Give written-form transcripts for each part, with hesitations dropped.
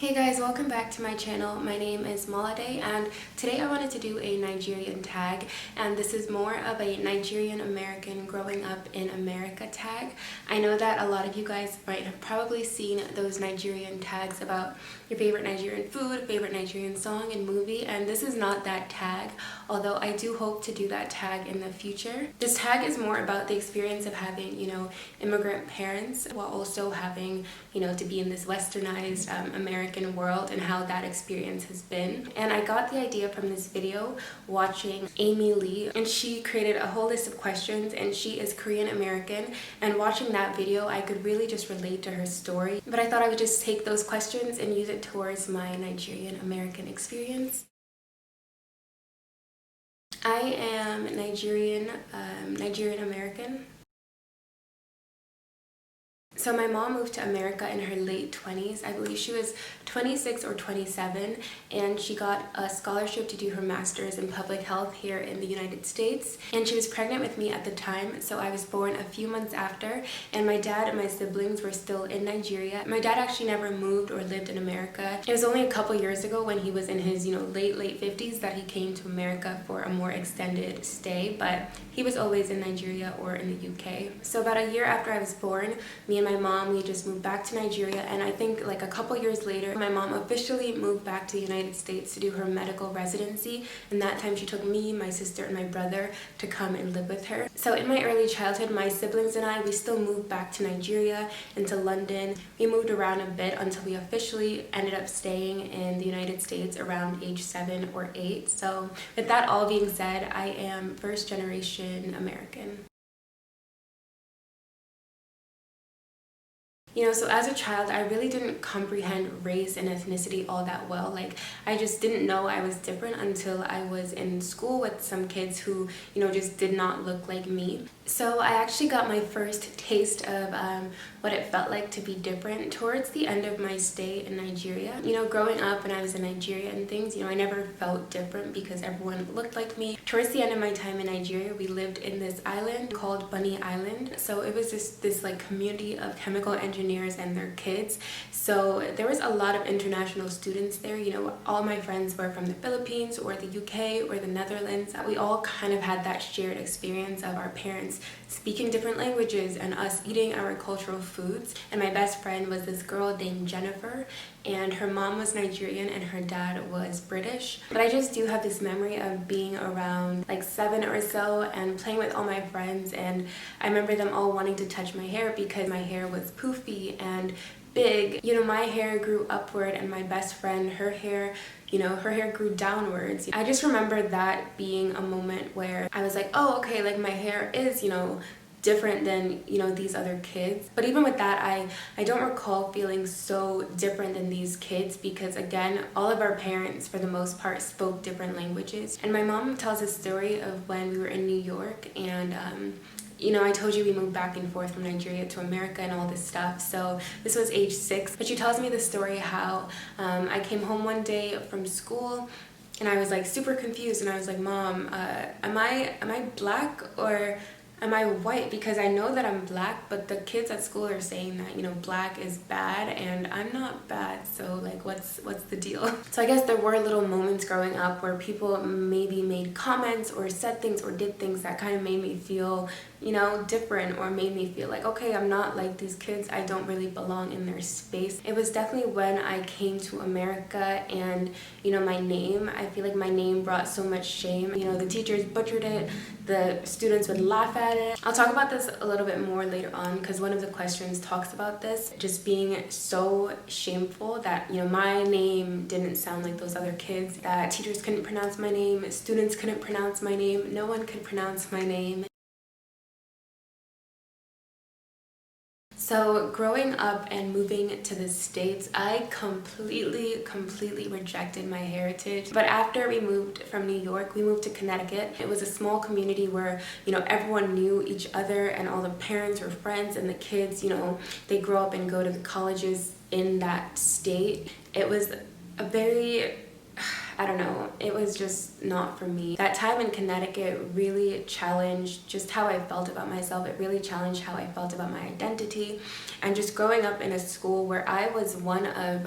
Hey guys, welcome back to my channel. My name is Molade and today I wanted to do a Nigerian tag, and this is more of a Nigerian-American growing up in America tag. I know that a lot of you guys might have probably seen those Nigerian tags about your favorite Nigerian food, favorite Nigerian song and movie, and this is not that tag, although I do hope to do that tag in the future. This tag is more about the experience of having, immigrant parents while also having, to be in this westernized American world and how that experience has been. And I got the idea from this video watching Amy Lee, and she created a whole list of questions, and she is Korean American, and watching that video I could really just relate to her story. But I thought I would just take those questions and use it towards my Nigerian American experience. I am Nigerian American. So my mom moved to America in her late 20s. I believe she was 26 or 27, and she got a scholarship to do her master's in public health here in the United States. And she was pregnant with me at the time, so I was born a few months after, and my dad and my siblings were still in Nigeria. My dad actually never moved or lived in America. It was only a couple years ago when he was in his, late 50s that he came to America for a more extended stay, but he was always in Nigeria or in the UK. So about a year after I was born, me and my mom, we just moved back to Nigeria, and I think like a couple years later my mom officially moved back to the United States to do her medical residency, and that time she took me, my sister, and my brother to come and live with her. So in my early childhood, my siblings and I, we still moved back to Nigeria and to London. We moved around a bit until we officially ended up staying in the United States around age 7 or 8. So with that all being said, I am first generation American. So as a child, I really didn't comprehend race and ethnicity all that well. Like, I just didn't know I was different until I was in school with some kids who, just did not look like me. So I actually got my first taste of what it felt like to be different towards the end of my stay in Nigeria. Growing up when I was in Nigeria and things, I never felt different because everyone looked like me. Towards the end of my time in Nigeria, we lived in this island called Bunny Island. So it was just this like community of chemical engineers and their kids. So there was a lot of international students there. All my friends were from the Philippines or the UK or the Netherlands. We all kind of had that shared experience of our parents speaking different languages and us eating our cultural foods. And my best friend was this girl named Jennifer, and her mom was Nigerian and her dad was British. But I just do have this memory of being around like 7 or so and playing with all my friends, and I remember them all wanting to touch my hair because my hair was poofy and big. My hair grew upward, and my best friend, her hair grew downwards. I just remember that being a moment where I was like, oh, okay, like my hair is, different than, these other kids. But even with that, I don't recall feeling so different than these kids because, again, all of our parents, for the most part, spoke different languages. And my mom tells a story of when we were in New York, and I told you we moved back and forth from Nigeria to America and all this stuff. So this was age 6. But she tells me the story how I came home one day from school, and I was like super confused, and I was like, Mom, am I black or am I white? Because I know that I'm black, but the kids at school are saying that, black is bad, and I'm not bad. So like, what's the deal? So I guess there were little moments growing up where people maybe made comments or said things or did things that kind of made me feel, different, or made me feel like, okay, I'm not like these kids. I don't really belong in their space. It was definitely when I came to America, and, my name, I feel like my name brought so much shame. The teachers butchered it. The students would laugh at it. I'll talk about this a little bit more later on because one of the questions talks about this just being so shameful that, my name didn't sound like those other kids, that teachers couldn't pronounce my name, students couldn't pronounce my name, no one could pronounce my name. So growing up and moving to the States, I completely rejected my heritage. But after we moved from New York, we moved to Connecticut. It was a small community where, everyone knew each other, and all the parents were friends, and the kids, they grow up and go to the colleges in that state. It was a very, I don't know, it was just not for me. That time in Connecticut really challenged just how I felt about myself. It really challenged how I felt about my identity. And just growing up in a school where I was one of,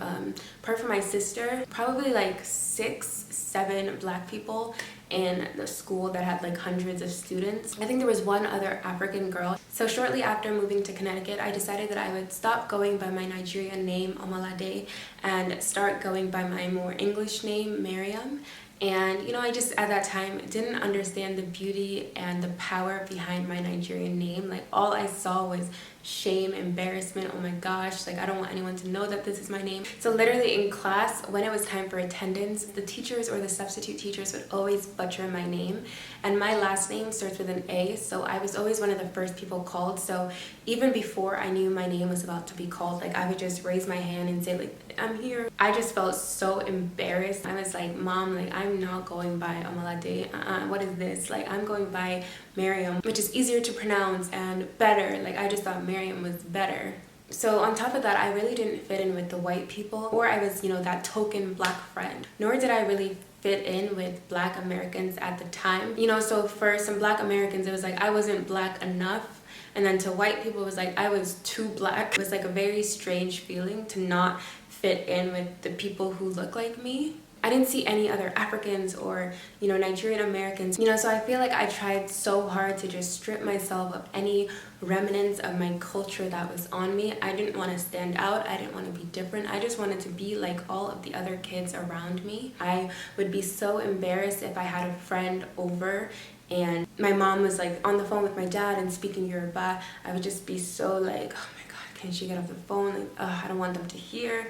apart from my sister, probably like 6, 7 Black people in the school that had like hundreds of students. I think there was one other African girl. So shortly after moving to Connecticut, I decided that I would stop going by my Nigerian name, Molade, and start going by my more English name, Miriam. And I just at that time didn't understand the beauty and the power behind my Nigerian name. Like all I saw was shame, embarrassment. Oh my gosh, like I don't want anyone to know that this is my name. So literally in class, when it was time for attendance, the teachers or the substitute teachers would always butcher my name. And my last name starts with an A, so I was always one of the first people called. So even before I knew my name was about to be called, like I would just raise my hand and say like, I'm here. I just felt so embarrassed. I was like, Mom, like I'm not going by Omalade. What is this? Like I'm going by Miriam, which is easier to pronounce and better. Like I just thought Miriam was better. So on top of that, I really didn't fit in with the white people, or I was, that token Black friend. Nor did I really fit in with Black Americans at the time. So for some Black Americans, it was like I wasn't Black enough. And then to white people, it was like I was too Black. It was like a very strange feeling to not fit in with the people who look like me. I didn't see any other Africans or, Nigerian Americans. So I feel like I tried so hard to just strip myself of any remnants of my culture that was on me. I didn't want to stand out. I didn't want to be different. I just wanted to be like all of the other kids around me. I would be so embarrassed if I had a friend over and my mom was like on the phone with my dad and speaking Yoruba. I would just be so like, oh my God, can she get off the phone? Like, I don't want them to hear.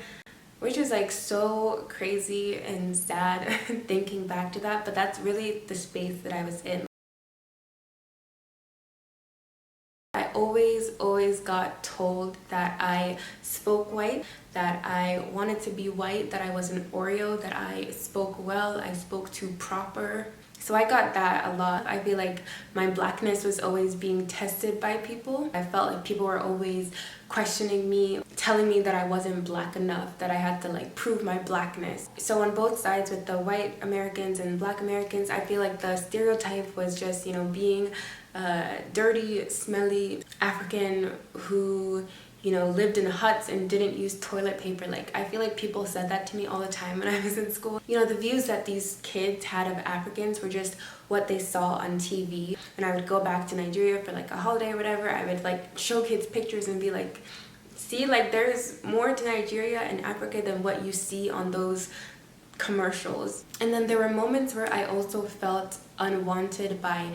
Which is like so crazy and sad thinking back to that, but that's really the space that I was in. I always got told that I spoke white, that I wanted to be white, that I was an Oreo, that I spoke well, I spoke too proper. So I got that a lot. I feel like my Blackness was always being tested by people. I felt like people were always questioning me, telling me that I wasn't Black enough, that I had to like prove my Blackness. So on both sides with the white Americans and Black Americans, I feel like the stereotype was just, being a dirty, smelly African who lived in huts and didn't use toilet paper. Like, I feel like people said that to me all the time when I was in school. The views that these kids had of Africans were just what they saw on TV. When I would go back to Nigeria for like a holiday or whatever, I would like show kids pictures and be like, see, like there's more to Nigeria and Africa than what you see on those commercials. And then there were moments where I also felt unwanted by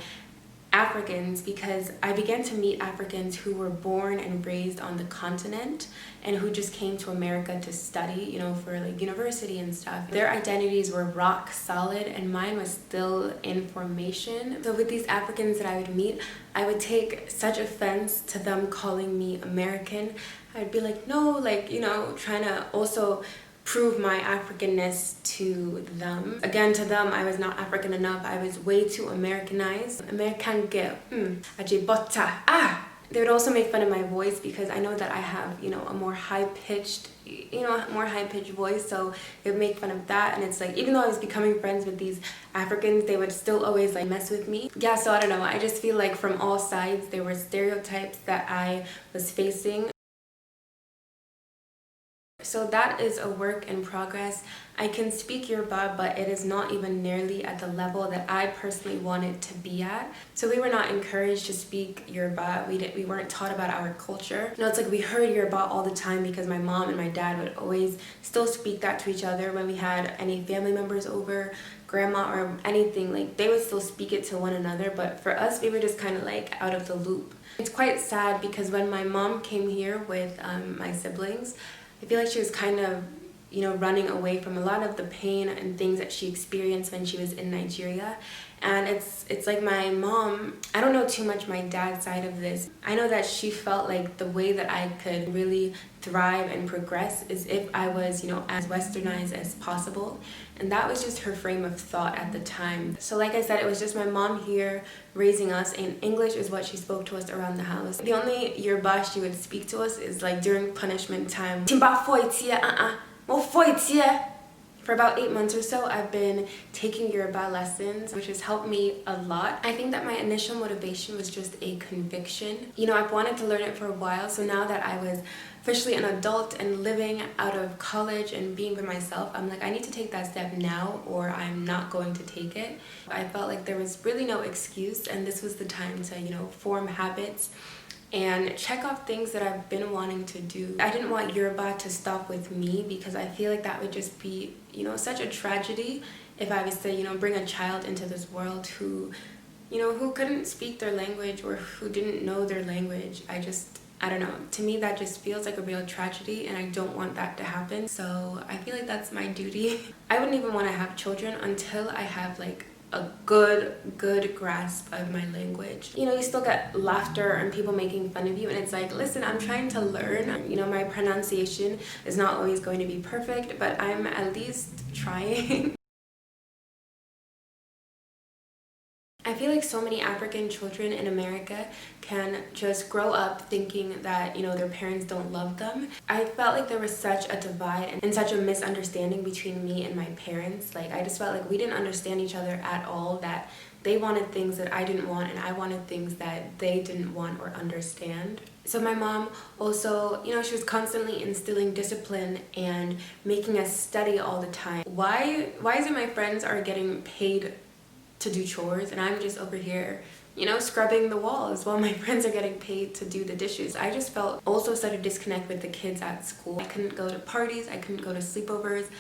Africans because I began to meet Africans who were born and raised on the continent and who just came to America to study, for like university and stuff. Their identities were rock solid and mine was still in formation. So with these Africans that I would meet, I would take such offense to them calling me American. I'd be like, no, like, trying to also prove my Africanness to them. Again, to them, I was not African enough. I was way too Americanized. American girl. Ajibota. They would also make fun of my voice because I know that I have, a more high-pitched, voice, so they would make fun of that. And it's like, even though I was becoming friends with these Africans, they would still always like mess with me. Yeah, so I don't know. I just feel like from all sides, there were stereotypes that I was facing. So that is a work in progress. I can speak Yoruba, but it is not even nearly at the level that I personally wanted to be at. So we were not encouraged to speak Yoruba. We weren't taught about our culture. It's like we heard Yoruba all the time because my mom and my dad would always still speak that to each other when we had any family members over, grandma or anything. Like they would still speak it to one another, but for us, we were just kind of like out of the loop. It's quite sad because when my mom came here with my siblings, I feel like she was kind of, running away from a lot of the pain and things that she experienced when she was in Nigeria. And it's like my mom, I don't know too much my dad's side of this. I know that she felt like the way that I could really thrive and progress is if I was, as westernized as possible. And that was just her frame of thought at the time. So like I said, it was just my mom here raising us, and English is what she spoke to us around the house. The only Yoruba she would speak to us is like during punishment time. From For about 8 months or so, I've been taking Yoruba lessons, which has helped me a lot. I think that my initial motivation was just a conviction. You know, I've wanted to learn it for a while, so now that I was officially an adult and living out of college and being by myself, I'm like, I need to take that step now or I'm not going to take it. I felt like there was really no excuse, and this was the time to, you know, form habits and check off things that I've been wanting to do. I didn't want Yoruba to stop with me because I feel like that would just be, you know, such a tragedy if I was to, you know, bring a child into this world who, you know, who couldn't speak their language or who didn't know their language. I don't know. To me, that just feels like a real tragedy, and I don't want that to happen. So I feel like that's my duty. I wouldn't even want to have children until I have like a good grasp of my language. You know, you still get laughter and people making fun of you, and it's like, listen, I'm trying to learn. You know, my pronunciation is not always going to be perfect, but I'm at least trying. I feel like so many African children in America can just grow up thinking that, you know, their parents don't love them. I felt like there was such a divide and such a misunderstanding between me and my parents. Like, I just felt like we didn't understand each other at all, that they wanted things that I didn't want and I wanted things that they didn't want or understand. So my mom also, you know, she was constantly instilling discipline and making us study all the time. Why is it my friends are getting paid to do chores and I'm just over here, you know, scrubbing the walls while my friends are getting paid to do the dishes? I just felt also such a disconnect with the kids at school. I couldn't go to parties, I couldn't go to sleepovers,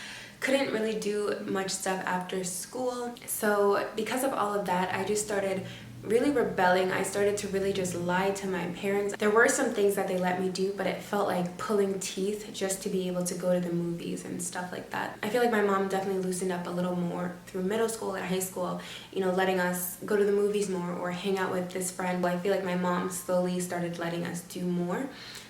couldn't really do much stuff after school. So because of all of that, I just started really rebelling. I started to really just lie to my parents. There were some things that they let me do, but it felt like pulling teeth just to be able to go to the movies and stuff like that. I feel like my mom definitely loosened up a little more through middle school and high school, you know, letting us go to the movies more or hang out with this friend. I feel like my mom slowly started letting us do more.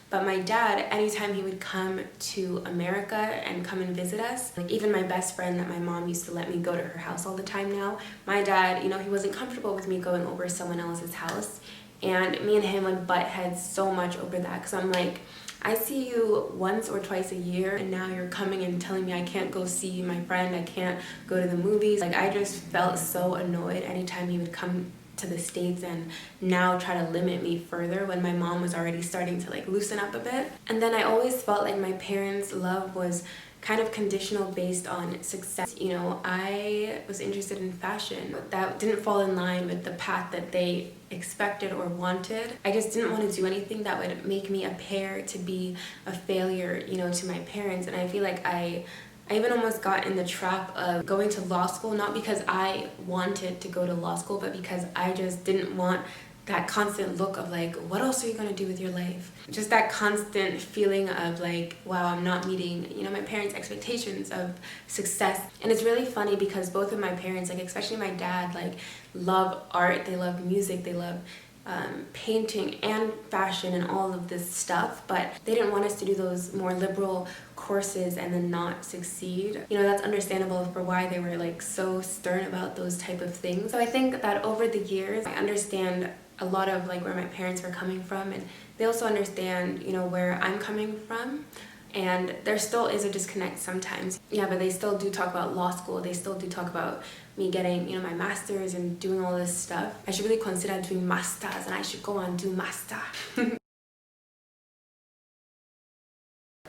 But my dad, anytime he would come to America and come and visit us, like even my best friend that my mom used to let me go to her house all the time now, my dad, you know, he wasn't comfortable with me going over someone else's house. And me and him would butt heads so much over that, because I'm like, I see you once or twice a year and now you're coming and telling me I can't go see my friend, I can't go to the movies. Like, I just felt so annoyed anytime he would come to the States and now try to limit me further when my mom was already starting to like loosen up a bit. And then I always felt like my parents' love was kind of conditional based on success. You know, I was interested in fashion, but that didn't fall in line with the path that they expected or wanted. I just didn't want to do anything that would make me appear to be a failure, you know, to my parents. And I feel like I even almost got in the trap of going to law school, not because I wanted to go to law school, but because I just didn't want that constant look of like, what else are you gonna do with your life? Just that constant feeling of like, wow, I'm not meeting, you know, my parents' expectations of success. And it's really funny because both of my parents, like especially my dad, like love art, they love music, they love painting and fashion and all of this stuff, but they didn't want us to do those more liberal courses and then not succeed. You know, that's understandable for why they were like so stern about those type of things. So I think that over the years, I understand a lot of like where my parents were coming from, and they also understand, you know, where I'm coming from. And there still is a disconnect sometimes. Yeah, but they still do talk about law school. They still do talk about me getting, you know, my master's and doing all this stuff. I should really consider doing masters, and I should go and do master.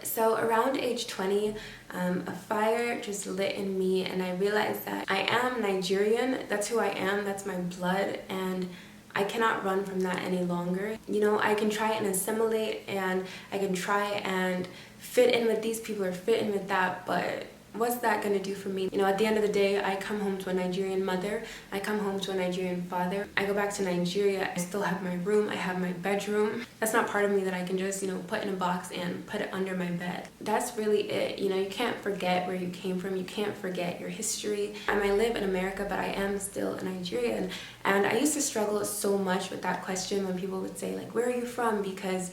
So around age 20, a fire just lit in me, and I realized that I am Nigerian. That's who I am. That's my blood, and I cannot run from that any longer. You know, I can try and assimilate, and I can try and fit in with these people or fit in with that, but what's that gonna do for me? You know, at the end of the day, I come home to a Nigerian mother, I come home to a Nigerian father. I go back to Nigeria, I still have my room, I have my bedroom. That's not part of me that I can just, you know, put in a box and put it under my bed. That's really it. You know, you can't forget where you came from, you can't forget your history. I might live in America, but I am still a Nigerian. And I used to struggle so much with that question when people would say, like, where are you from? Because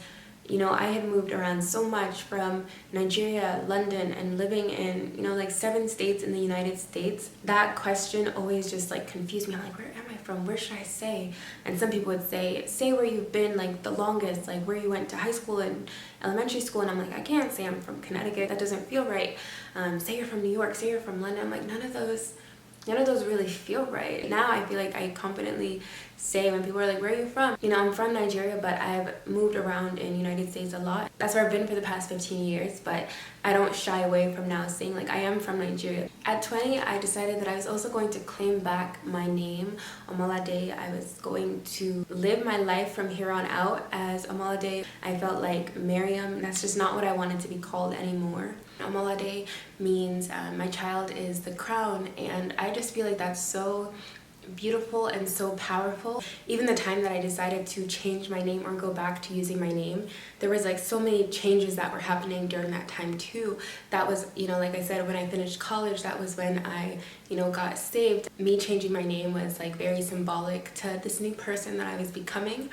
you know, I had moved around so much from Nigeria, London, and living in, you know, like 7 states in the United States. That question always just like confused me. I'm like, where am I from? Where should I say? And some people would say where you've been like the longest, like where you went to high school and elementary school. And I'm like, I can't say I'm from Connecticut. That doesn't feel right. Say you're from New York, say you're from London. I'm like, none of those really feel right. Now I feel like I confidently say when people are like, where are you from? You know, I'm from Nigeria, but I've moved around in the United States a lot. That's where I've been for the past 15 years, but I don't shy away from now saying like I am from Nigeria. At 20, I decided that I was also going to claim back my name, Molade. I was going to live my life from here on out as Molade. I felt like Miriam, that's just not what I wanted to be called anymore. Molade means my child is the crown, and I just feel like that's so beautiful and so powerful. Even the time that I decided to change my name or go back to using my name, there was like so many changes that were happening during that time too. That was, you know, like I said, when I finished college, that was when I, you know, got saved. Me changing my name was like very symbolic to this new person that I was becoming.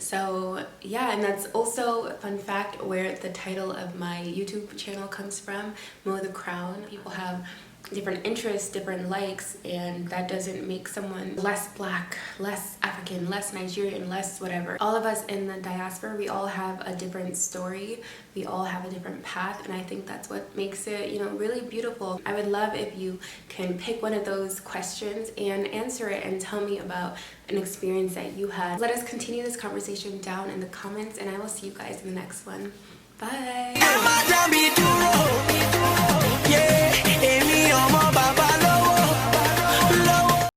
So yeah, and that's also a fun fact where the title of my YouTube channel comes from, Mo the Crown. People have different interests, different likes, and that doesn't make someone less black, less African, less Nigerian, less whatever. All of us in the diaspora, we all have a different story, we all have a different path, and I think that's what makes it, you know, really beautiful. I would love if you can pick one of those questions and answer it and tell me about an experience that you had. Let us continue this conversation down in the comments, and I will see you guys in the next one. Bye!